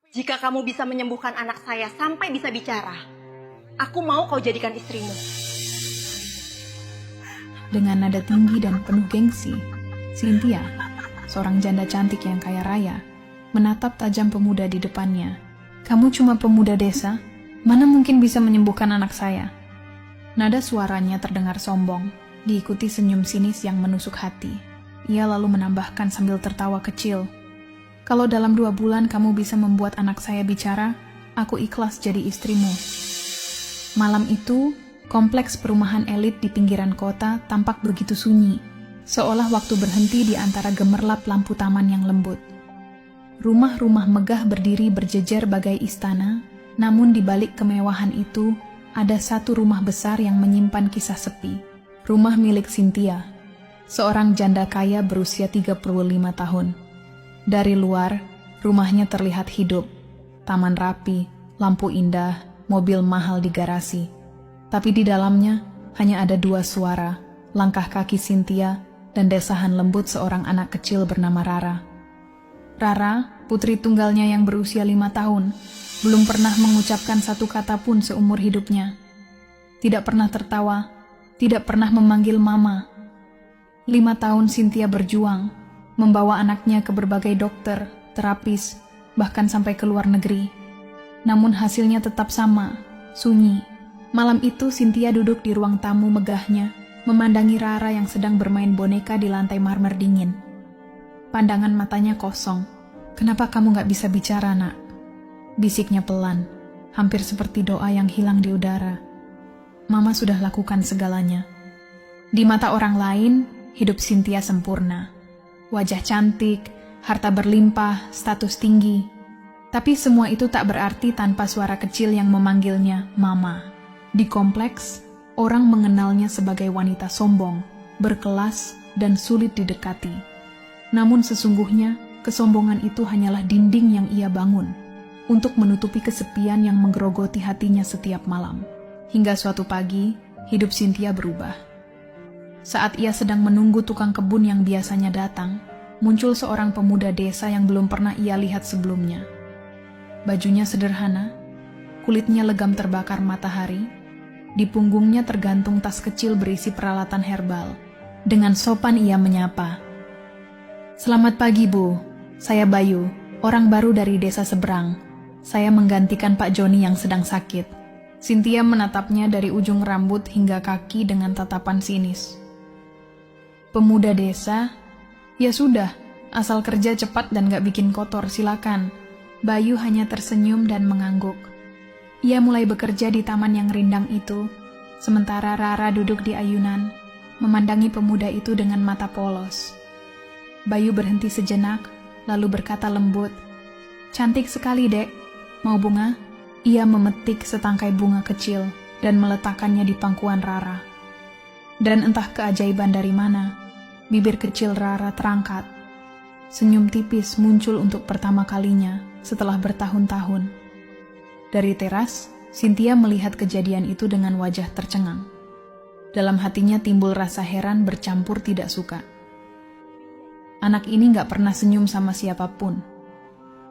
Jika kamu bisa menyembuhkan anak saya sampai bisa bicara, aku mau kau jadikan istrimu. Dengan nada tinggi dan penuh gengsi, Cynthia, seorang janda cantik yang kaya raya, menatap tajam pemuda di depannya. Kamu cuma pemuda desa, mana mungkin bisa menyembuhkan anak saya? Nada suaranya terdengar sombong, diikuti senyum sinis yang menusuk hati. Ia lalu menambahkan sambil tertawa kecil, kalau dalam 2 bulan kamu bisa membuat anak saya bicara, aku ikhlas jadi istrimu. Malam itu, kompleks perumahan elit di pinggiran kota tampak begitu sunyi, seolah waktu berhenti di antara gemerlap lampu taman yang lembut. Rumah-rumah megah berdiri berjejer bagai istana, namun di balik kemewahan itu, ada satu rumah besar yang menyimpan kisah sepi. Rumah milik Cynthia, seorang janda kaya berusia 35 tahun. Dari luar, rumahnya terlihat hidup. Taman rapi, lampu indah, mobil mahal di garasi. Tapi di dalamnya hanya ada 2 suara, langkah kaki Cynthia dan desahan lembut seorang anak kecil bernama Rara. Rara, putri tunggalnya yang berusia 5 tahun, belum pernah mengucapkan satu kata pun seumur hidupnya. Tidak pernah tertawa, tidak pernah memanggil mama. 5 tahun Cynthia berjuang, membawa anaknya ke berbagai dokter, terapis, bahkan sampai ke luar negeri. Namun hasilnya tetap sama, sunyi. Malam itu Cynthia duduk di ruang tamu megahnya, memandangi Rara yang sedang bermain boneka di lantai marmer dingin. Pandangan matanya kosong. Kenapa kamu gak bisa bicara, nak? Bisiknya pelan, hampir seperti doa yang hilang di udara. Mama sudah lakukan segalanya. Di mata orang lain, hidup Cynthia sempurna. Wajah cantik, harta berlimpah, status tinggi. Tapi semua itu tak berarti tanpa suara kecil yang memanggilnya Mama. Di kompleks, orang mengenalnya sebagai wanita sombong, berkelas, dan sulit didekati. Namun sesungguhnya, kesombongan itu hanyalah dinding yang ia bangun untuk menutupi kesepian yang menggerogoti hatinya setiap malam. Hingga suatu pagi, hidup Cynthia berubah. Saat ia sedang menunggu tukang kebun yang biasanya datang, muncul seorang pemuda desa yang belum pernah ia lihat sebelumnya. Bajunya sederhana, kulitnya legam terbakar matahari, di punggungnya tergantung tas kecil berisi peralatan herbal. Dengan sopan ia menyapa. Selamat pagi, Bu. Saya Bayu, orang baru dari desa seberang. Saya menggantikan Pak Joni yang sedang sakit. Cynthia menatapnya dari ujung rambut hingga kaki dengan tatapan sinis. Pemuda desa, ya sudah, asal kerja cepat dan gak bikin kotor, silakan. Bayu hanya tersenyum dan mengangguk. Ia mulai bekerja di taman yang rindang itu, sementara Rara duduk di ayunan, memandangi pemuda itu dengan mata polos. Bayu berhenti sejenak, lalu berkata lembut, "Cantik sekali, Dek. Mau bunga?" Ia memetik setangkai bunga kecil dan meletakkannya di pangkuan Rara. Dan entah keajaiban dari mana, bibir kecil Rara terangkat. Senyum tipis muncul untuk pertama kalinya setelah bertahun-tahun. Dari teras, Cynthia melihat kejadian itu dengan wajah tercengang. Dalam hatinya timbul rasa heran bercampur tidak suka. Anak ini gak pernah senyum sama siapapun.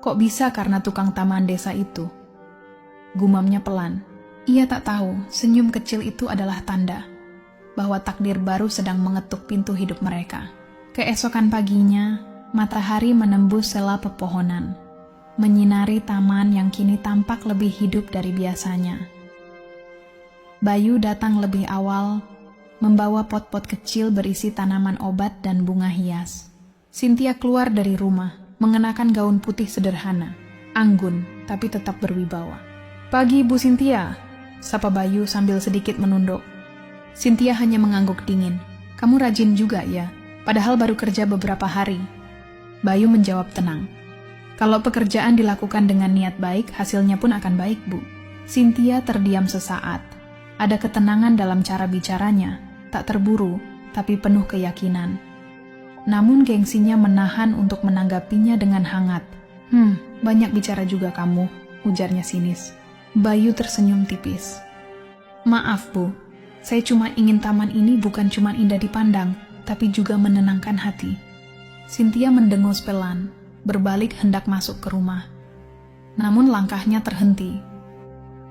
Kok bisa karena tukang taman desa itu? Gumamnya pelan. Ia tak tahu senyum kecil itu adalah tanda bahwa takdir baru sedang mengetuk pintu hidup mereka. Keesokan paginya, matahari menembus sela pepohonan, menyinari taman yang kini tampak lebih hidup dari biasanya. Bayu datang lebih awal, membawa pot-pot kecil berisi tanaman obat dan bunga hias. Cynthia keluar dari rumah, mengenakan gaun putih sederhana, anggun tapi tetap berwibawa. "Pagi, Bu Cynthia," sapa Bayu sambil sedikit menunduk. Cynthia hanya mengangguk dingin. "Kamu rajin juga ya, padahal baru kerja beberapa hari." Bayu menjawab tenang. "Kalau pekerjaan dilakukan dengan niat baik, hasilnya pun akan baik, Bu." Cynthia terdiam sesaat. Ada ketenangan dalam cara bicaranya, tak terburu, tapi penuh keyakinan. Namun gengsinya menahan untuk menanggapinya dengan hangat. Banyak bicara juga kamu," ujarnya sinis. Bayu tersenyum tipis. "Maaf, Bu. Saya cuma ingin taman ini bukan cuma indah dipandang, tapi juga menenangkan hati." Cynthia mendengus pelan, berbalik hendak masuk ke rumah. Namun langkahnya terhenti.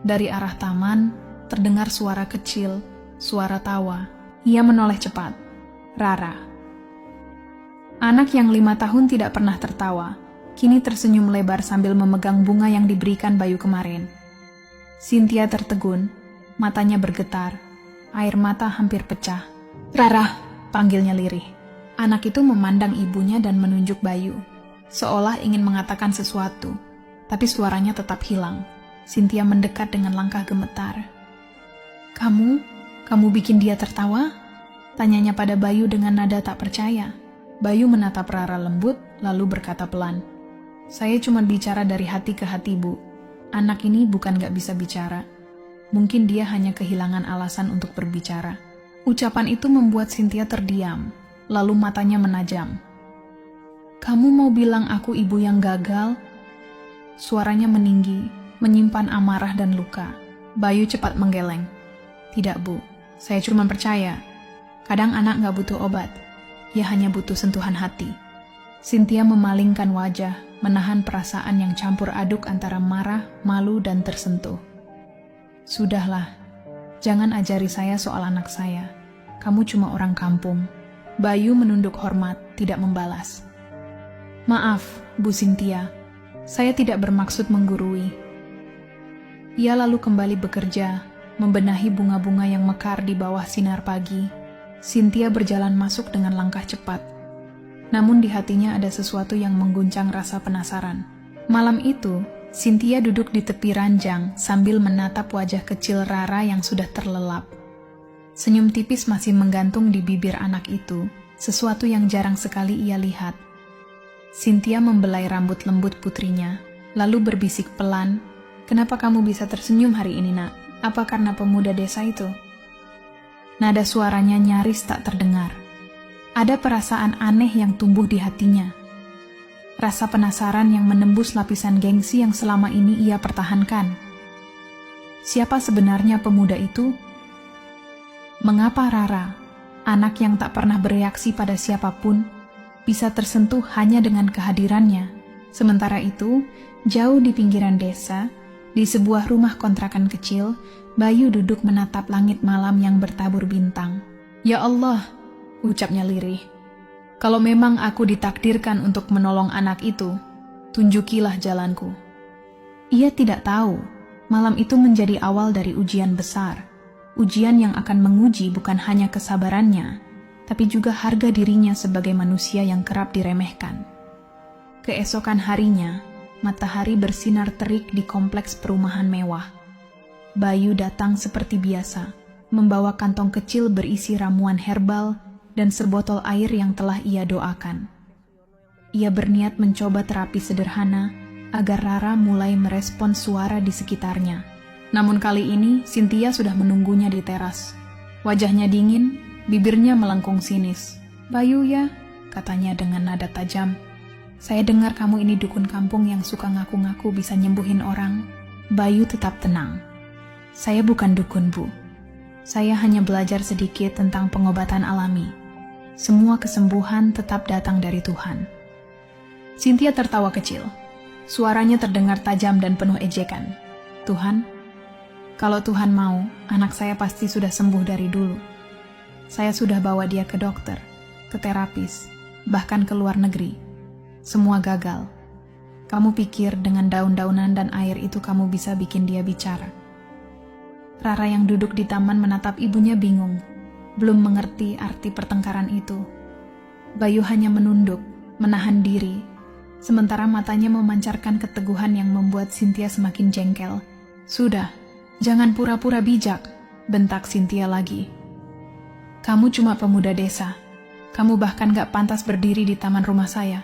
Dari arah taman, terdengar suara kecil, suara tawa. Ia menoleh cepat. Rara. Anak yang 5 tahun tidak pernah tertawa, kini tersenyum lebar sambil memegang bunga yang diberikan Bayu kemarin. Cynthia tertegun, matanya bergetar, air mata hampir pecah. Rara, panggilnya lirih. Anak itu memandang ibunya dan menunjuk Bayu, seolah ingin mengatakan sesuatu, tapi suaranya tetap hilang. Cynthia mendekat dengan langkah gemetar. Kamu bikin dia tertawa? Tanyanya pada Bayu dengan nada tak percaya. Bayu menatap Rara lembut, lalu berkata pelan. Saya cuma bicara dari hati ke hati, Bu. Anak ini bukan gak bisa bicara. Mungkin dia hanya kehilangan alasan untuk berbicara. Ucapan itu membuat Cynthia terdiam, lalu matanya menajam. Kamu mau bilang aku ibu yang gagal? Suaranya meninggi, menyimpan amarah dan luka. Bayu cepat menggeleng. Tidak, Bu. Saya cuma percaya. Kadang anak gak butuh obat. Ia hanya butuh sentuhan hati. Cynthia memalingkan wajah, menahan perasaan yang campur aduk antara marah, malu, dan tersentuh. Sudahlah, jangan ajari saya soal anak saya. Kamu cuma orang kampung. Bayu menunduk hormat, tidak membalas. Maaf, Bu Cynthia. Saya tidak bermaksud menggurui. Ia lalu kembali bekerja, membenahi bunga-bunga yang mekar di bawah sinar pagi. Cynthia berjalan masuk dengan langkah cepat. Namun di hatinya ada sesuatu yang mengguncang rasa penasaran. Malam itu, Cynthia duduk di tepi ranjang sambil menatap wajah kecil Rara yang sudah terlelap. Senyum tipis masih menggantung di bibir anak itu, sesuatu yang jarang sekali ia lihat. Cynthia membelai rambut lembut putrinya, lalu berbisik pelan, "Kenapa kamu bisa tersenyum hari ini, Nak? Apa karena pemuda desa itu?" Nada suaranya nyaris tak terdengar. Ada perasaan aneh yang tumbuh di hatinya. Rasa penasaran yang menembus lapisan gengsi yang selama ini ia pertahankan. Siapa sebenarnya pemuda itu? Mengapa Rara, anak yang tak pernah bereaksi pada siapapun, bisa tersentuh hanya dengan kehadirannya? Sementara itu, jauh di pinggiran desa, di sebuah rumah kontrakan kecil, Bayu duduk menatap langit malam yang bertabur bintang. "Ya Allah," ucapnya lirih. "Kalau memang aku ditakdirkan untuk menolong anak itu, tunjukilah jalanku." Ia tidak tahu, malam itu menjadi awal dari ujian besar. Ujian yang akan menguji bukan hanya kesabarannya, tapi juga harga dirinya sebagai manusia yang kerap diremehkan. Keesokan harinya, matahari bersinar terik di kompleks perumahan mewah. Bayu datang seperti biasa, membawa kantong kecil berisi ramuan herbal dan sebotol air yang telah ia doakan. Ia berniat mencoba terapi sederhana agar Rara mulai merespons suara di sekitarnya. Namun kali ini Cynthia sudah menunggunya di teras. Wajahnya dingin, bibirnya melengkung sinis. "Bayu ya," katanya dengan nada tajam. "Saya dengar kamu ini dukun kampung yang suka ngaku-ngaku bisa nyembuhin orang." Bayu tetap tenang. "Saya bukan dukun, Bu. Saya hanya belajar sedikit tentang pengobatan alami. Semua kesembuhan tetap datang dari Tuhan." Cynthia tertawa kecil. Suaranya terdengar tajam dan penuh ejekan. "Tuhan? Kalau Tuhan mau, anak saya pasti sudah sembuh dari dulu. Saya sudah bawa dia ke dokter, ke terapis, bahkan ke luar negeri. Semua gagal. Kamu pikir dengan daun-daunan dan air itu kamu bisa bikin dia bicara?" Rara yang duduk di taman menatap ibunya bingung, belum mengerti arti pertengkaran itu. Bayu hanya menunduk, menahan diri, sementara matanya memancarkan keteguhan yang membuat Cynthia semakin jengkel. "Sudah, jangan pura-pura bijak," bentak Cynthia lagi. "Kamu cuma pemuda desa. Kamu bahkan gak pantas berdiri di taman rumah saya.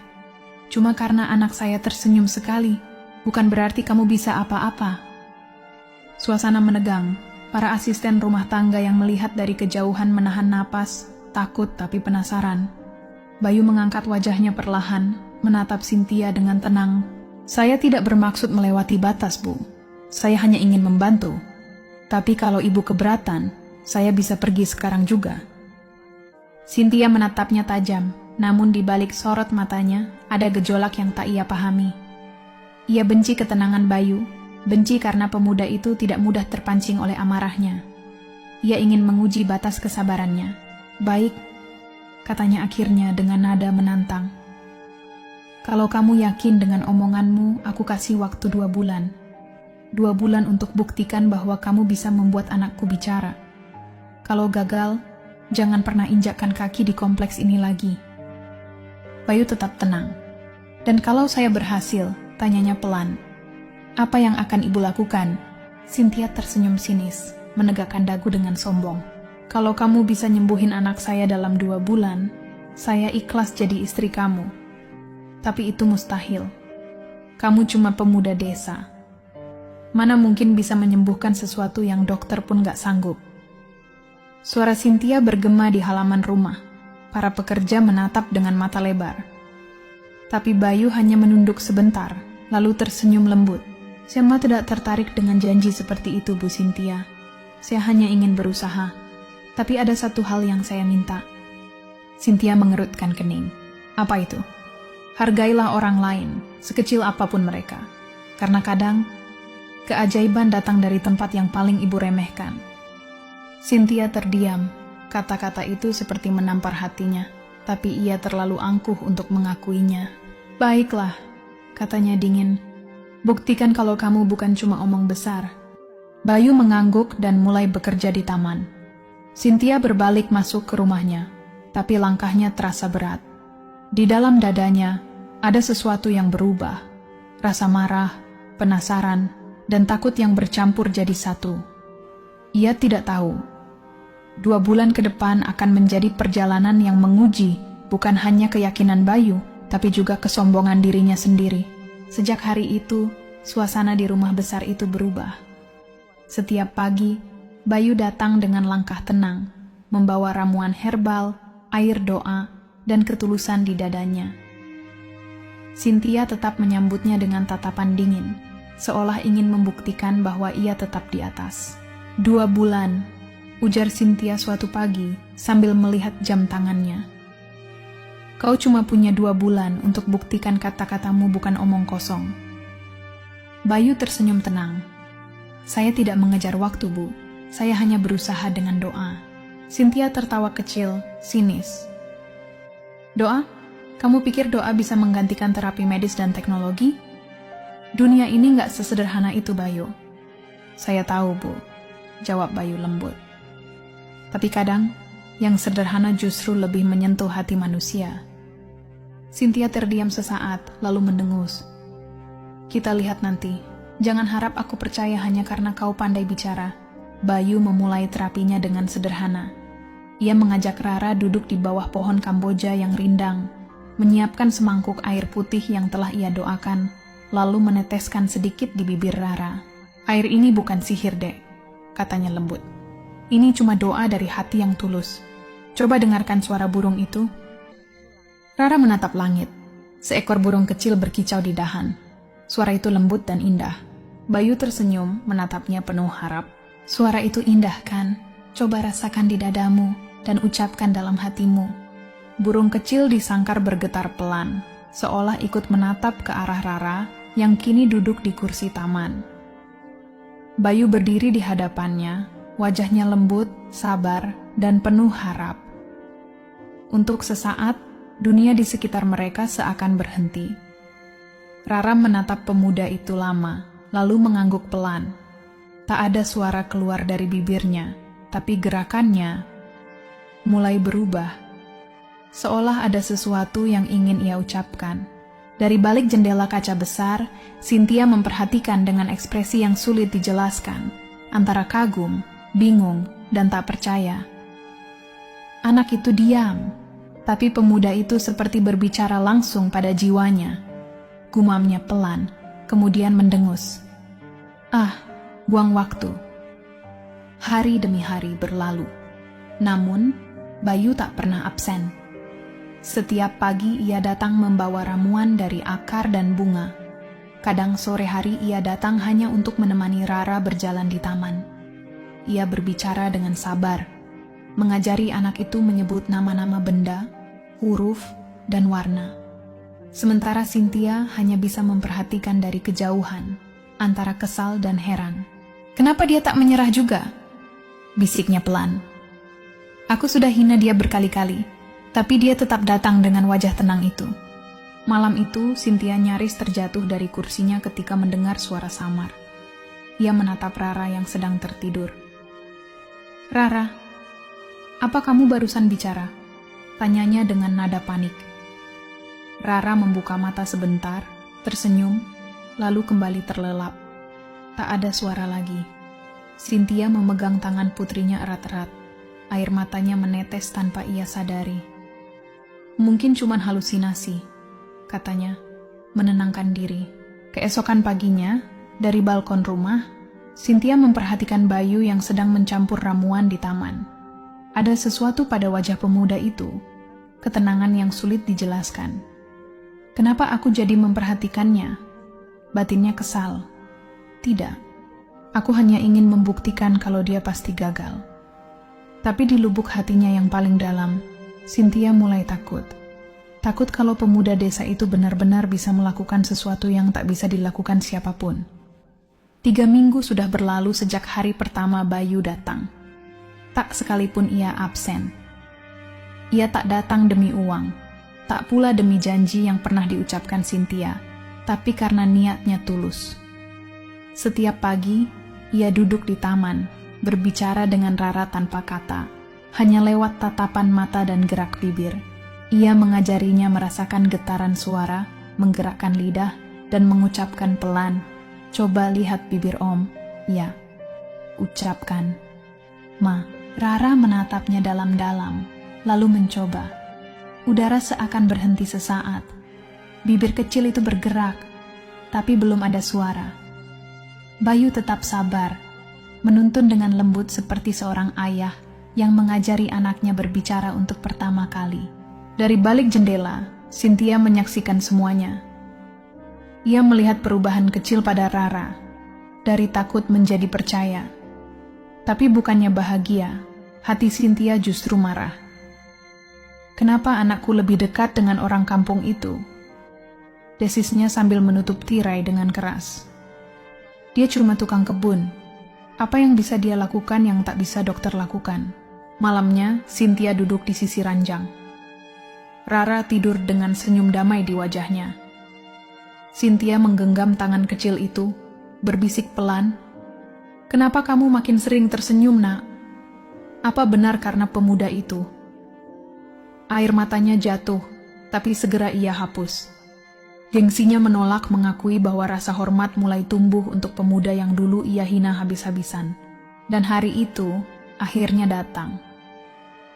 Cuma karena anak saya tersenyum sekali, bukan berarti kamu bisa apa-apa." Suasana menegang. Para asisten rumah tangga yang melihat dari kejauhan menahan napas, takut tapi penasaran. Bayu mengangkat wajahnya perlahan, menatap Cynthia dengan tenang. "Saya tidak bermaksud melewati batas, Bu. Saya hanya ingin membantu. Tapi kalau Ibu keberatan, saya bisa pergi sekarang juga." Cynthia menatapnya tajam, namun di balik sorot matanya ada gejolak yang tak ia pahami. Ia benci ketenangan Bayu, benci karena pemuda itu tidak mudah terpancing oleh amarahnya. Ia ingin menguji batas kesabarannya. "Baik," katanya akhirnya dengan nada menantang. "Kalau kamu yakin dengan omonganmu, aku kasih waktu 2 bulan. 2 bulan untuk buktikan bahwa kamu bisa membuat anakku bicara. Kalau gagal, jangan pernah injakkan kaki di kompleks ini lagi." Bayu tetap tenang. "Dan kalau saya berhasil?" tanyanya pelan. "Apa yang akan ibu lakukan?" Cynthia tersenyum sinis, menegakkan dagu dengan sombong. "Kalau kamu bisa nyembuhin anak saya dalam 2 bulan, saya ikhlas jadi istri kamu. Tapi itu mustahil. Kamu cuma pemuda desa. Mana mungkin bisa menyembuhkan sesuatu yang dokter pun gak sanggup." Suara Cynthia bergema di halaman rumah. Para pekerja menatap dengan mata lebar. Tapi Bayu hanya menunduk sebentar, lalu tersenyum lembut. "Saya tidak tertarik dengan janji seperti itu, Bu Cynthia. Saya hanya ingin berusaha. Tapi ada satu hal yang saya minta." Cynthia mengerutkan kening. "Apa itu?" "Hargailah orang lain, sekecil apapun mereka. Karena kadang, keajaiban datang dari tempat yang paling ibu remehkan." Cynthia terdiam. Kata-kata itu seperti menampar hatinya, tapi ia terlalu angkuh untuk mengakuinya. "Baiklah," katanya dingin. "Buktikan kalau kamu bukan cuma omong besar." Bayu mengangguk dan mulai bekerja di taman. Cynthia berbalik masuk ke rumahnya, tapi langkahnya terasa berat. Di dalam dadanya, ada sesuatu yang berubah. Rasa marah, penasaran, dan takut yang bercampur jadi satu. Ia tidak tahu. 2 bulan ke depan akan menjadi perjalanan yang menguji bukan hanya keyakinan Bayu, tapi juga kesombongan dirinya sendiri. Sejak hari itu, suasana di rumah besar itu berubah. Setiap pagi, Bayu datang dengan langkah tenang, membawa ramuan herbal, air doa, dan ketulusan di dadanya. Cynthia tetap menyambutnya dengan tatapan dingin, seolah ingin membuktikan bahwa ia tetap di atas. 2 bulan, ujar Cynthia suatu pagi sambil melihat jam tangannya. "Kau cuma punya 2 bulan untuk buktikan kata-katamu bukan omong kosong." Bayu tersenyum tenang. "Saya tidak mengejar waktu, Bu. Saya hanya berusaha dengan doa." Cynthia tertawa kecil, sinis. "Doa? Kamu pikir doa bisa menggantikan terapi medis dan teknologi? Dunia ini nggak sesederhana itu, Bayu." "Saya tahu, Bu," jawab Bayu lembut. "Tapi kadang, yang sederhana justru lebih menyentuh hati manusia." Cynthia terdiam sesaat, lalu mendengus. "Kita lihat nanti. Jangan harap aku percaya hanya karena kau pandai bicara." Bayu memulai terapinya dengan sederhana. Ia mengajak Rara duduk di bawah pohon Kamboja yang rindang, menyiapkan semangkuk air putih yang telah ia doakan, lalu meneteskan sedikit di bibir Rara. "Air ini bukan sihir, Dek," katanya lembut. "Ini cuma doa dari hati yang tulus. Coba dengarkan suara burung itu." Rara menatap langit. Seekor burung kecil berkicau di dahan. Suara itu lembut dan indah. Bayu tersenyum, menatapnya penuh harap. "Suara itu indah kan? Coba rasakan di dadamu dan ucapkan dalam hatimu." Burung kecil disangkar bergetar pelan, seolah ikut menatap ke arah Rara yang kini duduk di kursi taman. Bayu berdiri di hadapannya, wajahnya lembut, sabar, dan penuh harap. Untuk sesaat, dunia di sekitar mereka seakan berhenti. Rara menatap pemuda itu lama, lalu mengangguk pelan. Tak ada suara keluar dari bibirnya, tapi gerakannya mulai berubah. Seolah ada sesuatu yang ingin ia ucapkan. Dari balik jendela kaca besar, Cynthia memperhatikan dengan ekspresi yang sulit dijelaskan, antara kagum, bingung, dan tak percaya. Anak itu diam, tapi pemuda itu seperti berbicara langsung pada jiwanya. Gumamnya pelan, kemudian mendengus. Buang waktu. Hari demi hari berlalu. Namun, Bayu tak pernah absen. Setiap pagi ia datang membawa ramuan dari akar dan bunga. Kadang sore hari ia datang hanya untuk menemani Rara berjalan di taman. Ia berbicara dengan sabar, mengajari anak itu menyebut nama-nama benda, huruf, dan warna. Sementara Cynthia hanya bisa memperhatikan dari kejauhan, antara kesal dan heran. Kenapa dia tak menyerah juga? Bisiknya pelan. Aku sudah hina dia berkali-kali, tapi dia tetap datang dengan wajah tenang itu. Malam itu, Cynthia nyaris terjatuh dari kursinya ketika mendengar suara samar. Ia menatap Rara yang sedang tertidur. Rara, apa kamu barusan bicara? Tanyanya dengan nada panik. Rara membuka mata sebentar, tersenyum, lalu kembali terlelap. Tak ada suara lagi. Cynthia memegang tangan putrinya erat-erat. Air matanya menetes tanpa ia sadari. Mungkin cuma halusinasi, katanya, menenangkan diri. Keesokan paginya, dari balkon rumah, Cynthia memperhatikan Bayu yang sedang mencampur ramuan di taman. Ada sesuatu pada wajah pemuda itu, ketenangan yang sulit dijelaskan. Kenapa aku jadi memperhatikannya? Batinnya kesal. Tidak, aku hanya ingin membuktikan kalau dia pasti gagal. Tapi di lubuk hatinya yang paling dalam, Cynthia mulai takut. Takut kalau pemuda desa itu benar-benar bisa melakukan sesuatu yang tak bisa dilakukan siapapun. 3 minggu sudah berlalu sejak hari pertama Bayu datang. Tak sekalipun ia absen. Ia tak datang demi uang, tak pula demi janji yang pernah diucapkan Cynthia, tapi karena niatnya tulus. Setiap pagi, ia duduk di taman, berbicara dengan Rara tanpa kata, hanya lewat tatapan mata dan gerak bibir. Ia mengajarinya merasakan getaran suara, menggerakkan lidah, dan mengucapkan pelan, "Coba lihat bibir Om." Ya, ucapkan. Ma, Rara menatapnya dalam-dalam, lalu mencoba. Udara seakan berhenti sesaat. Bibir kecil itu bergerak, tapi belum ada suara. Bayu tetap sabar, menuntun dengan lembut seperti seorang ayah yang mengajari anaknya berbicara untuk pertama kali. Dari balik jendela, Cynthia menyaksikan semuanya. Ia melihat perubahan kecil pada Rara, dari takut menjadi percaya. Tapi bukannya bahagia, hati Cynthia justru marah. Kenapa anakku lebih dekat dengan orang kampung itu? Desisnya sambil menutup tirai dengan keras. Dia cuma tukang kebun. Apa yang bisa dia lakukan yang tak bisa dokter lakukan? Malamnya, Cynthia duduk di sisi ranjang. Rara tidur dengan senyum damai di wajahnya. Cynthia menggenggam tangan kecil itu, berbisik pelan, "Kenapa kamu makin sering tersenyum, Nak? Apa benar karena pemuda itu?" Air matanya jatuh, tapi segera ia hapus. Gengsinya menolak mengakui bahwa rasa hormat mulai tumbuh untuk pemuda yang dulu ia hina habis-habisan. Dan hari itu akhirnya datang.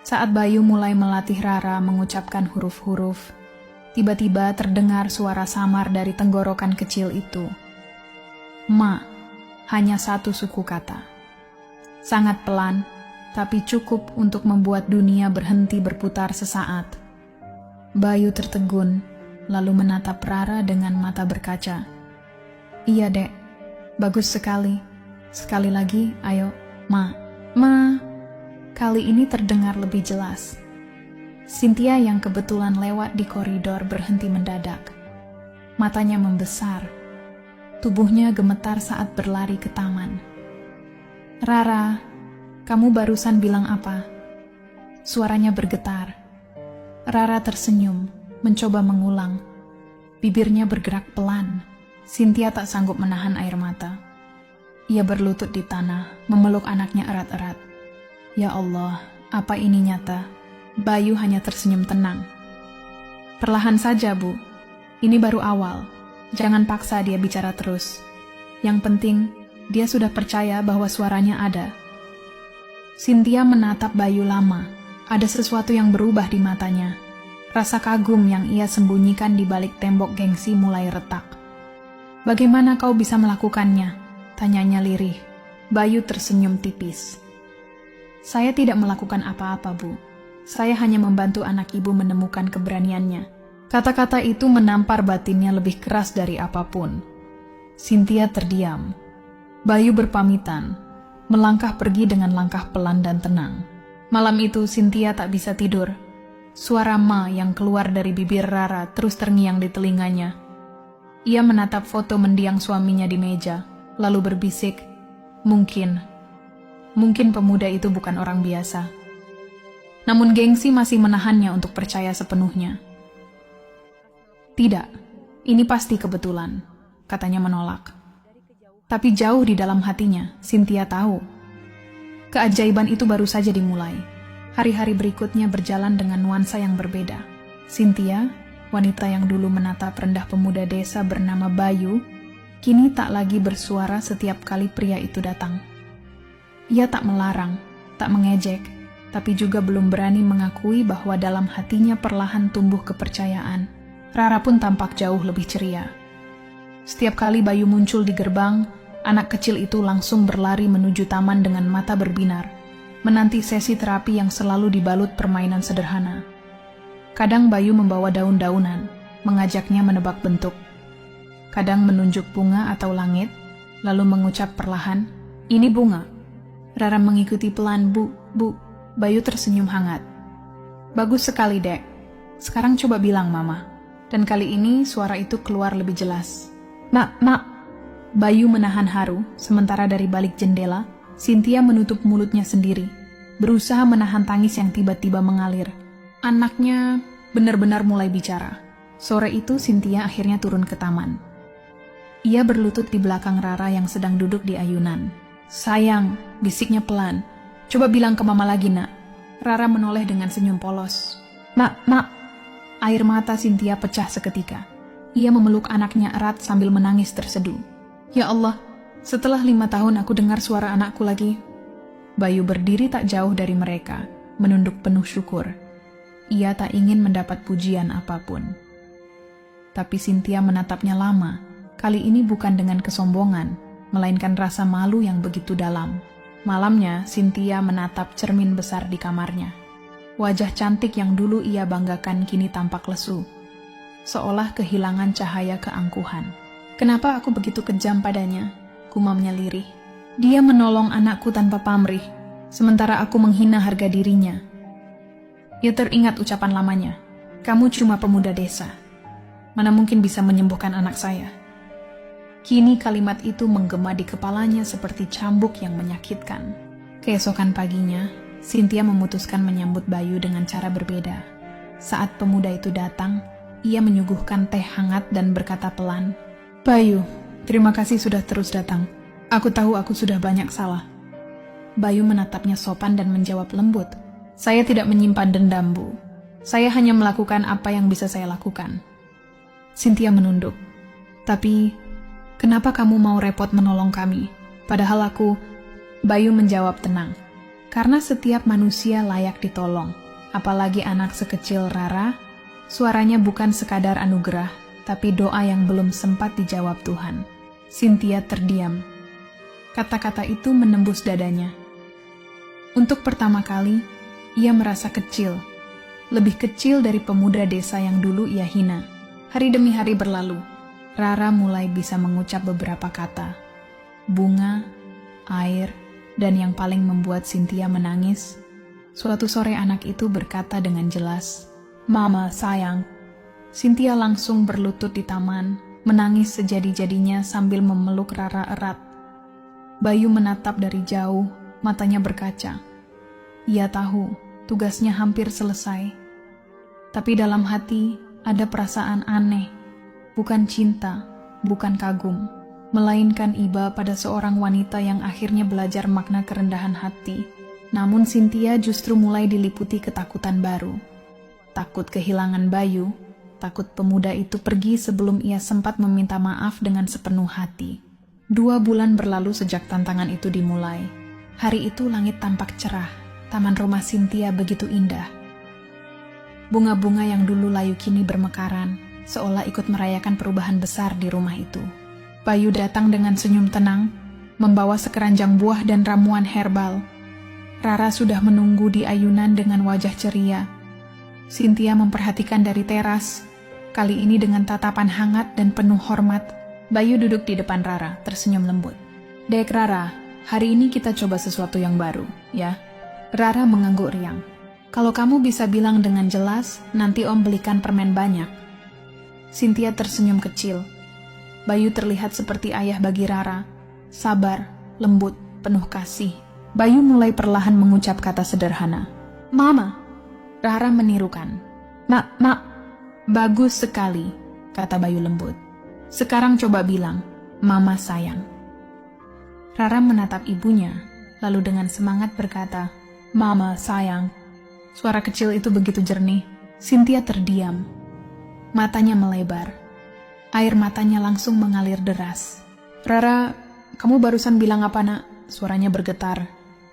Saat Bayu mulai melatih Rara mengucapkan huruf-huruf, tiba-tiba terdengar suara samar dari tenggorokan kecil itu. Ma, hanya satu suku kata. Sangat pelan, tapi cukup untuk membuat dunia berhenti berputar sesaat. Bayu tertegun, lalu menatap Rara dengan mata berkaca. "Iya, Dek. Bagus sekali. Sekali lagi, ayo, Ma." "Ma." Kali ini terdengar lebih jelas. Cynthia yang kebetulan lewat di koridor berhenti mendadak. Matanya membesar. Tubuhnya gemetar saat berlari ke taman. "Rara, kamu barusan bilang apa?" Suaranya bergetar. Rara tersenyum, mencoba mengulang. Bibirnya bergerak pelan. Cynthia tak sanggup menahan air mata. Ia berlutut di tanah, memeluk anaknya erat-erat. Ya Allah, apa ini nyata? Bayu hanya tersenyum tenang. "Perlahan saja, Bu. Ini baru awal. Jangan paksa dia bicara terus. Yang penting, dia sudah percaya bahwa suaranya ada." Cynthia menatap Bayu lama. Ada sesuatu yang berubah di matanya. Rasa kagum yang ia sembunyikan di balik tembok gengsi mulai retak. "Bagaimana kau bisa melakukannya?" tanyanya lirih. Bayu tersenyum tipis. "Saya tidak melakukan apa-apa, Bu. Saya hanya membantu anak ibu menemukan keberaniannya." Kata-kata itu menampar batinnya lebih keras dari apapun. Cynthia terdiam. Bayu berpamitan, melangkah pergi dengan langkah pelan dan tenang. Malam itu Cynthia tak bisa tidur. Suara Ma yang keluar dari bibir Rara terus terngiang di telinganya. Ia menatap foto mendiang suaminya di meja, lalu berbisik, Mungkin pemuda itu bukan orang biasa. Namun gengsi masih menahannya untuk percaya sepenuhnya. Tidak, ini pasti kebetulan, katanya menolak. Tapi jauh di dalam hatinya, Cynthia tahu. Keajaiban itu baru saja dimulai. Hari-hari berikutnya berjalan dengan nuansa yang berbeda. Cynthia, wanita yang dulu menatap rendah pemuda desa bernama Bayu, kini tak lagi bersuara setiap kali pria itu datang. Ia tak melarang, tak mengejek, tapi juga belum berani mengakui bahwa dalam hatinya perlahan tumbuh kepercayaan. Rara pun tampak jauh lebih ceria. Setiap kali Bayu muncul di gerbang, anak kecil itu langsung berlari menuju taman dengan mata berbinar, menanti sesi terapi yang selalu dibalut permainan sederhana. Kadang Bayu membawa daun-daunan, mengajaknya menebak bentuk. Kadang menunjuk bunga atau langit, lalu mengucap perlahan, "Ini bunga." Rara mengikuti pelan, Bu. Bayu tersenyum hangat. "Bagus sekali, Dek. Sekarang coba bilang, Mama." Dan kali ini suara itu keluar lebih jelas. Mak. Bayu menahan haru, sementara dari balik jendela, Cynthia menutup mulutnya sendiri, berusaha menahan tangis yang tiba-tiba mengalir. Anaknya benar-benar mulai bicara. Sore itu Cynthia akhirnya turun ke taman. Ia berlutut di belakang Rara yang sedang duduk di ayunan. "Sayang," bisiknya pelan. "Coba bilang ke Mama lagi, Nak." Rara menoleh dengan senyum polos. Mak. Air mata Cynthia pecah seketika. Ia memeluk anaknya erat sambil menangis terseduh. "Ya Allah, setelah 5 tahun aku dengar suara anakku lagi." Bayu berdiri tak jauh dari mereka, menunduk penuh syukur. Ia tak ingin mendapat pujian apapun. Tapi Cynthia menatapnya lama, kali ini bukan dengan kesombongan, melainkan rasa malu yang begitu dalam. Malamnya, Cynthia menatap cermin besar di kamarnya. Wajah cantik yang dulu ia banggakan kini tampak lesu, seolah kehilangan cahaya keangkuhan. "Kenapa aku begitu kejam padanya?" gumamnya lirih. "Dia menolong anakku tanpa pamrih, sementara aku menghina harga dirinya." Ia teringat ucapan lamanya, "Kamu cuma pemuda desa. Mana mungkin bisa menyembuhkan anak saya?" Kini kalimat itu menggema di kepalanya seperti cambuk yang menyakitkan. Keesokan paginya, Cynthia memutuskan menyambut Bayu dengan cara berbeda. Saat pemuda itu datang, ia menyuguhkan teh hangat dan berkata pelan, "Bayu, terima kasih sudah terus datang. Aku tahu aku sudah banyak salah." Bayu menatapnya sopan dan menjawab lembut, "Saya tidak menyimpan dendam, Bu. Saya hanya melakukan apa yang bisa saya lakukan." Cynthia menunduk. "Tapi, kenapa kamu mau repot menolong kami? Padahal aku..." Bayu menjawab tenang, "Karena setiap manusia layak ditolong, apalagi anak sekecil Rara. Suaranya bukan sekadar anugerah, tapi doa yang belum sempat dijawab Tuhan." Cynthia terdiam. Kata-kata itu menembus dadanya. Untuk pertama kali, ia merasa kecil, lebih kecil dari pemuda desa yang dulu ia hina. Hari demi hari berlalu, Rara mulai bisa mengucap beberapa kata. Bunga, air, dan yang paling membuat Cynthia menangis, suatu sore anak itu berkata dengan jelas, "Mama, sayang." Cynthia langsung berlutut di taman, menangis sejadi-jadinya sambil memeluk Rara erat. Bayu menatap dari jauh, matanya berkaca. Ia tahu tugasnya hampir selesai. Tapi dalam hati ada perasaan aneh, bukan cinta, bukan kagum, melainkan iba pada seorang wanita yang akhirnya belajar makna kerendahan hati. Namun Cynthia justru mulai diliputi ketakutan baru. Takut kehilangan Bayu, takut pemuda itu pergi sebelum ia sempat meminta maaf dengan sepenuh hati. 2 bulan berlalu sejak tantangan itu dimulai. Hari itu langit tampak cerah. Taman rumah Cynthia begitu indah. Bunga-bunga yang dulu layu kini bermekaran, seolah ikut merayakan perubahan besar di rumah itu. Bayu datang dengan senyum tenang, membawa sekeranjang buah dan ramuan herbal. Rara sudah menunggu di ayunan dengan wajah ceria. Cynthia memperhatikan dari teras, kali ini dengan tatapan hangat dan penuh hormat. Bayu duduk di depan Rara, tersenyum lembut. "Dek Rara, hari ini kita coba sesuatu yang baru, ya?" Rara mengangguk riang. Kalau kamu bisa bilang dengan jelas, nanti Om belikan permen banyak. Cynthia tersenyum kecil. Bayu terlihat seperti ayah bagi Rara. Sabar, lembut, penuh kasih. Bayu mulai perlahan mengucap kata sederhana. Mama. Rara menirukan. Mak. Bagus sekali, kata Bayu lembut. Sekarang coba bilang, Mama sayang. Rara menatap ibunya, lalu dengan semangat berkata, Mama sayang. Suara kecil itu begitu jernih. Cynthia terdiam. Matanya melebar. Air matanya langsung mengalir deras. Rara, kamu barusan bilang apa nak? Suaranya bergetar.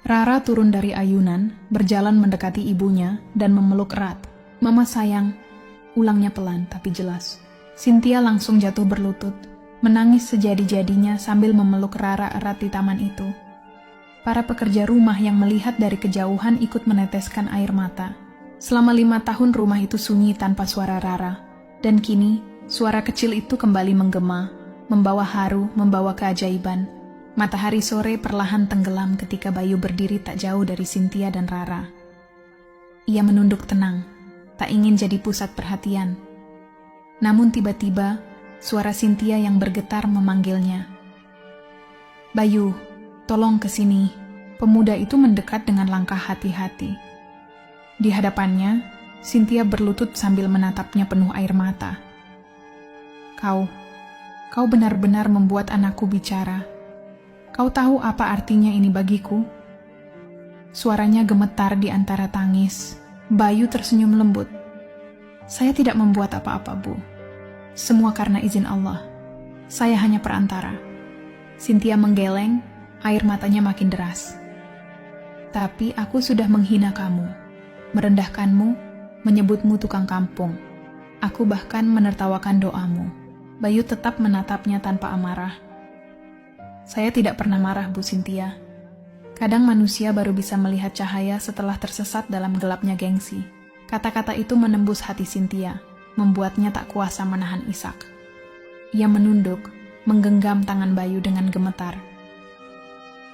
Rara turun dari ayunan, berjalan mendekati ibunya, dan memeluk erat. Mama sayang. Ulangnya pelan tapi jelas. Cynthia langsung jatuh berlutut, menangis sejadi-jadinya sambil memeluk Rara erat di taman itu. Para pekerja rumah yang melihat dari kejauhan ikut meneteskan air mata. Selama 5 tahun rumah itu sunyi tanpa suara Rara. Dan kini, suara kecil itu kembali menggema, membawa haru, membawa keajaiban. Matahari sore perlahan tenggelam ketika Bayu berdiri tak jauh dari Cynthia dan Rara. Ia menunduk tenang, tak ingin jadi pusat perhatian. Namun tiba-tiba, suara Cynthia yang bergetar memanggilnya. Bayu, tolong kesini. Pemuda itu mendekat dengan langkah hati-hati. Di hadapannya, Cynthia berlutut sambil menatapnya penuh air mata. Kau benar-benar membuat anakku bicara. Kau tahu apa artinya ini bagiku? Suaranya gemetar di antara tangis. Bayu tersenyum lembut. Saya tidak membuat apa-apa, Bu. Semua karena izin Allah. Saya hanya perantara. Cynthia menggeleng, air matanya makin deras. Tapi aku sudah menghina kamu, merendahkanmu, menyebutmu tukang kampung. Aku bahkan menertawakan doamu. Bayu tetap menatapnya tanpa amarah. Saya tidak pernah marah, Bu Cynthia. Kadang manusia baru bisa melihat cahaya setelah tersesat dalam gelapnya gengsi. Kata-kata itu menembus hati Cynthia, membuatnya tak kuasa menahan isak. Ia menunduk, menggenggam tangan Bayu dengan gemetar.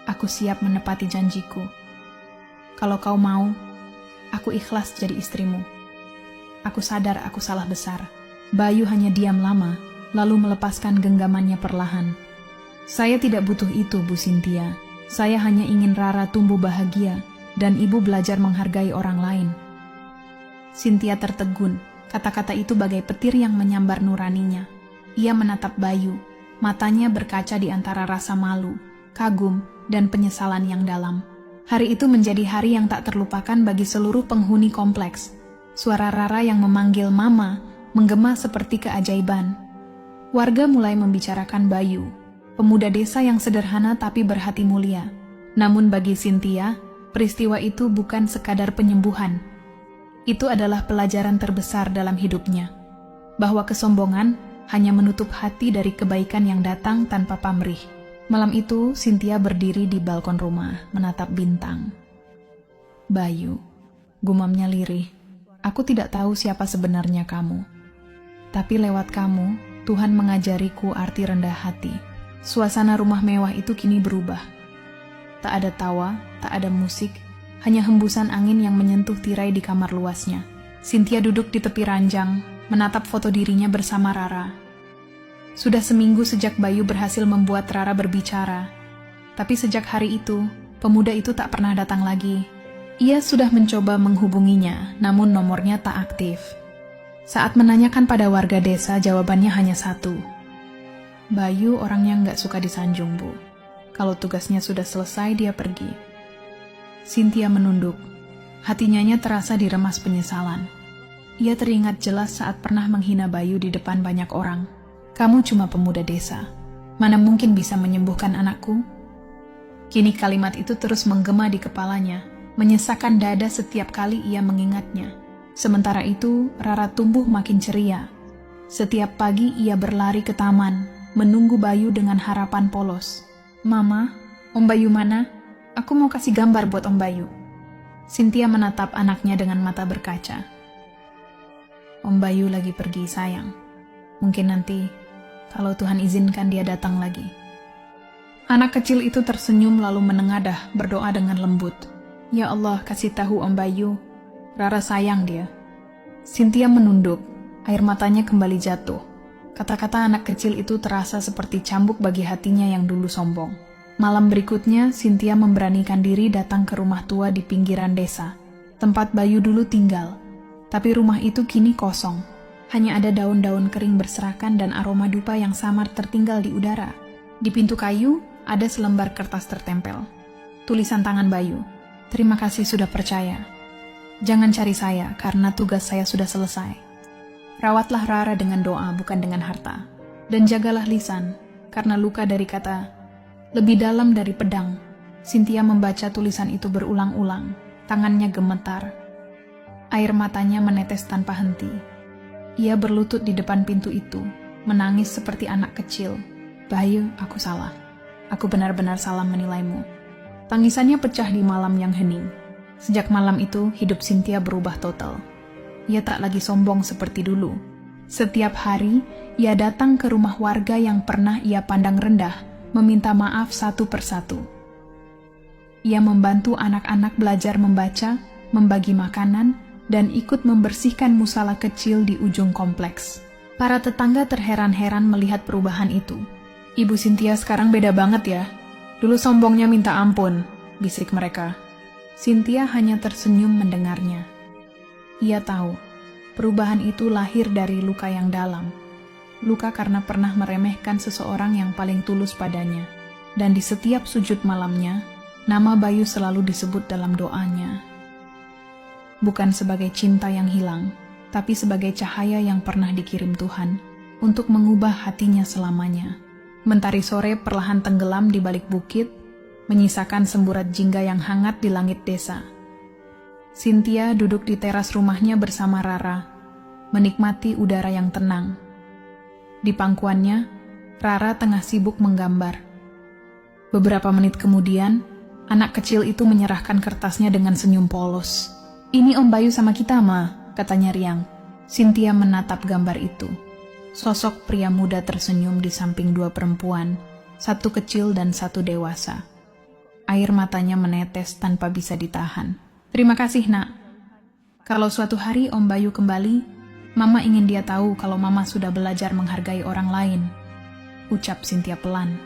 Aku siap menepati janjiku. Kalau kau mau, aku ikhlas jadi istrimu. Aku sadar aku salah besar. Bayu hanya diam lama, lalu melepaskan genggamannya perlahan. Saya tidak butuh itu, Bu Cynthia. Saya hanya ingin Rara tumbuh bahagia dan ibu belajar menghargai orang lain. Cynthia tertegun. Kata-kata itu bagai petir yang menyambar nuraninya. Ia menatap Bayu. Matanya berkaca di antara rasa malu, kagum, dan penyesalan yang dalam. Hari itu menjadi hari yang tak terlupakan bagi seluruh penghuni kompleks. Suara Rara yang memanggil Mama menggema seperti keajaiban. Warga mulai membicarakan Bayu, pemuda desa yang sederhana tapi berhati mulia. Namun bagi Cynthia, peristiwa itu bukan sekadar penyembuhan. Itu adalah pelajaran terbesar dalam hidupnya. Bahwa kesombongan hanya menutup hati dari kebaikan yang datang tanpa pamrih. Malam itu, Cynthia berdiri di balkon rumah, menatap bintang. Bayu, gumamnya lirih. Aku tidak tahu siapa sebenarnya kamu. Tapi lewat kamu, Tuhan mengajariku arti rendah hati. Suasana rumah mewah itu kini berubah. Tak ada tawa, tak ada musik, hanya hembusan angin yang menyentuh tirai di kamar luasnya. Cynthia duduk di tepi ranjang, menatap foto dirinya bersama Rara. Sudah seminggu sejak Bayu berhasil membuat Rara berbicara. Tapi sejak hari itu, pemuda itu tak pernah datang lagi. Ia sudah mencoba menghubunginya, namun nomornya tak aktif. Saat menanyakan pada warga desa, jawabannya hanya satu. Bayu orangnya nggak suka disanjung, Bu. Kalau tugasnya sudah selesai, dia pergi. Cynthia menunduk. Hatinya terasa diremas penyesalan. Ia teringat jelas saat pernah menghina Bayu di depan banyak orang. Kamu cuma pemuda desa. Mana mungkin bisa menyembuhkan anakku? Kini kalimat itu terus menggema di kepalanya, menyesakkan dada setiap kali ia mengingatnya. Sementara itu, Rara tumbuh makin ceria. Setiap pagi ia berlari ke taman, menunggu Bayu dengan harapan polos. Mama, Om Bayu mana? Aku mau kasih gambar buat Om Bayu. Cynthia menatap anaknya dengan mata berkaca. Om Bayu lagi pergi, sayang. Mungkin nanti, kalau Tuhan izinkan dia datang lagi. Anak kecil itu tersenyum lalu menengadah, berdoa dengan lembut. Ya Allah, kasih tahu Om Bayu. Rara sayang dia. Cynthia menunduk, air matanya kembali jatuh. Kata-kata anak kecil itu terasa seperti cambuk bagi hatinya yang dulu sombong. Malam berikutnya, Cynthia memberanikan diri datang ke rumah tua di pinggiran desa, tempat Bayu dulu tinggal. Tapi rumah itu kini kosong. Hanya ada daun-daun kering berserakan dan aroma dupa yang samar tertinggal di udara. Di pintu kayu, ada selembar kertas tertempel. Tulisan tangan Bayu, "Terima kasih sudah percaya. Jangan cari saya karena tugas saya sudah selesai. Rawatlah Rara dengan doa bukan dengan harta. Dan jagalah lisan, karena luka dari kata lebih dalam dari pedang." Cynthia membaca tulisan itu berulang-ulang. Tangannya gemetar. Air matanya menetes tanpa henti. Ia berlutut di depan pintu itu, menangis seperti anak kecil. "Bayu, aku salah. Aku benar-benar salah menilaimu." Tangisannya pecah di malam yang hening. Sejak malam itu, hidup Cynthia berubah total. Ia tak lagi sombong seperti dulu. Setiap hari, ia datang ke rumah warga yang pernah ia pandang rendah, meminta maaf satu persatu. Ia membantu anak-anak belajar membaca, membagi makanan, dan ikut membersihkan musala kecil di ujung kompleks. Para tetangga terheran-heran melihat perubahan itu. "Ibu Cynthia sekarang beda banget ya. Dulu sombongnya minta ampun," bisik mereka. Cynthia hanya tersenyum mendengarnya. Ia tahu, perubahan itu lahir dari luka yang dalam. Luka karena pernah meremehkan seseorang yang paling tulus padanya. Dan di setiap sujud malamnya, nama Bayu selalu disebut dalam doanya. Bukan sebagai cinta yang hilang, tapi sebagai cahaya yang pernah dikirim Tuhan untuk mengubah hatinya selamanya. Mentari sore perlahan tenggelam di balik bukit, menyisakan semburat jingga yang hangat di langit desa. Cynthia duduk di teras rumahnya bersama Rara, menikmati udara yang tenang. Di pangkuannya, Rara tengah sibuk menggambar. Beberapa menit kemudian, anak kecil itu menyerahkan kertasnya dengan senyum polos. "Ini Om Bayu sama kita, Ma," katanya riang. Cynthia menatap gambar itu. Sosok pria muda tersenyum di samping dua perempuan, satu kecil dan satu dewasa. Air matanya menetes tanpa bisa ditahan. "Terima kasih, Nak. Kalau suatu hari Om Bayu kembali, Mama ingin dia tahu kalau Mama sudah belajar menghargai orang lain," ucap Cynthia pelan.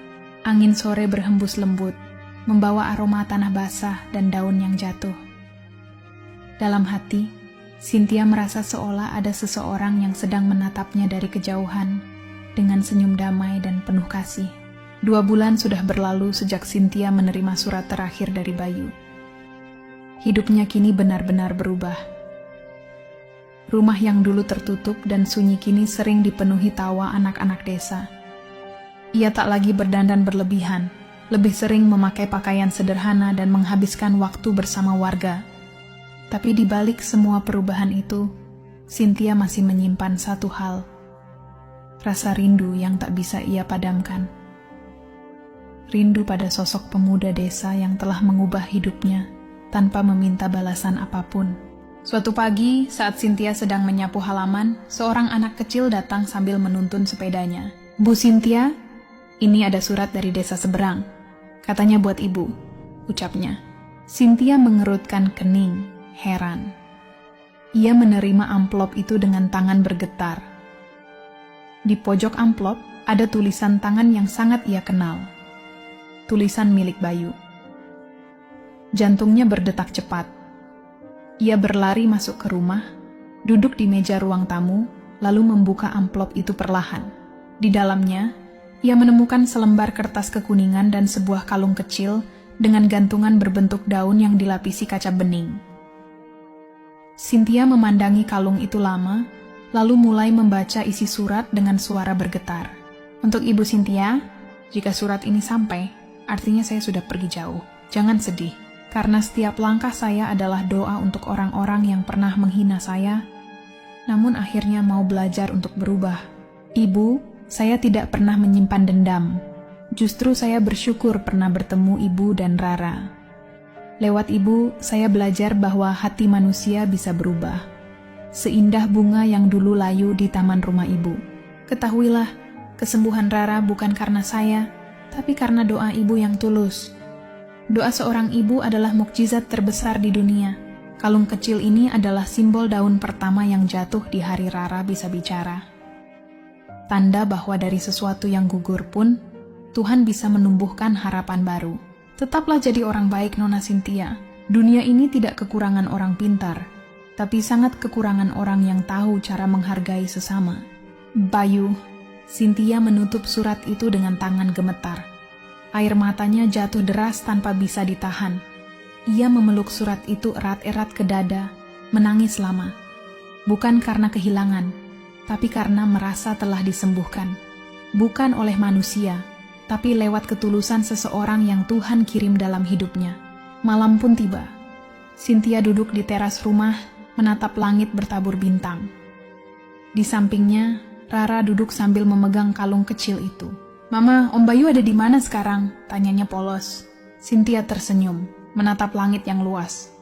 Angin sore berhembus lembut, membawa aroma tanah basah dan daun yang jatuh. Dalam hati, Cynthia merasa seolah ada seseorang yang sedang menatapnya dari kejauhan, dengan senyum damai dan penuh kasih. 2 bulan sudah berlalu sejak Cynthia menerima surat terakhir dari Bayu. Hidupnya kini benar-benar berubah. Rumah yang dulu tertutup dan sunyi kini sering dipenuhi tawa anak-anak desa. Ia tak lagi berdandan berlebihan, lebih sering memakai pakaian sederhana dan menghabiskan waktu bersama warga. Tapi di balik semua perubahan itu, Cynthia masih menyimpan satu hal. Rasa rindu yang tak bisa ia padamkan. Rindu pada sosok pemuda desa yang telah mengubah hidupnya tanpa meminta balasan apapun. Suatu pagi, saat Cynthia sedang menyapu halaman, seorang anak kecil datang sambil menuntun sepedanya. "Bu Cynthia, ini ada surat dari desa seberang. Katanya buat ibu," ucapnya. Cynthia mengerutkan kening, heran. Ia menerima amplop itu dengan tangan bergetar. Di pojok amplop ada tulisan tangan yang sangat ia kenal. Tulisan milik Bayu. Jantungnya berdetak cepat. Ia berlari masuk ke rumah, duduk di meja ruang tamu, lalu membuka amplop itu perlahan. Di dalamnya, ia menemukan selembar kertas kekuningan dan sebuah kalung kecil dengan gantungan berbentuk daun yang dilapisi kaca bening. Cynthia memandangi kalung itu lama, lalu mulai membaca isi surat dengan suara bergetar. "Untuk Ibu Cynthia, jika surat ini sampai, artinya saya sudah pergi jauh. Jangan sedih, karena setiap langkah saya adalah doa untuk orang-orang yang pernah menghina saya, namun akhirnya mau belajar untuk berubah. Ibu, saya tidak pernah menyimpan dendam. Justru saya bersyukur pernah bertemu Ibu dan Rara. Lewat Ibu, saya belajar bahwa hati manusia bisa berubah. Seindah bunga yang dulu layu di taman rumah Ibu. Ketahuilah, kesembuhan Rara bukan karena saya, tapi karena doa Ibu yang tulus. Doa seorang ibu adalah mukjizat terbesar di dunia. Kalung kecil ini adalah simbol daun pertama yang jatuh di hari Rara bisa bicara. Tanda bahwa dari sesuatu yang gugur pun, Tuhan bisa menumbuhkan harapan baru. Tetaplah jadi orang baik, Nona Cynthia. Dunia ini tidak kekurangan orang pintar, tapi sangat kekurangan orang yang tahu cara menghargai sesama. Bayu, Cynthia menutup surat itu dengan tangan gemetar. Air matanya jatuh deras tanpa bisa ditahan. Ia memeluk surat itu erat-erat ke dada, menangis lama. Bukan karena kehilangan, tapi karena merasa telah disembuhkan. Bukan oleh manusia, tapi lewat ketulusan seseorang yang Tuhan kirim dalam hidupnya. Malam pun tiba. Cynthia duduk di teras rumah, menatap langit bertabur bintang. Di sampingnya, Rara duduk sambil memegang kalung kecil itu. "Mama, Om Bayu ada di mana sekarang?" tanyanya polos. Cynthia tersenyum, menatap langit yang luas.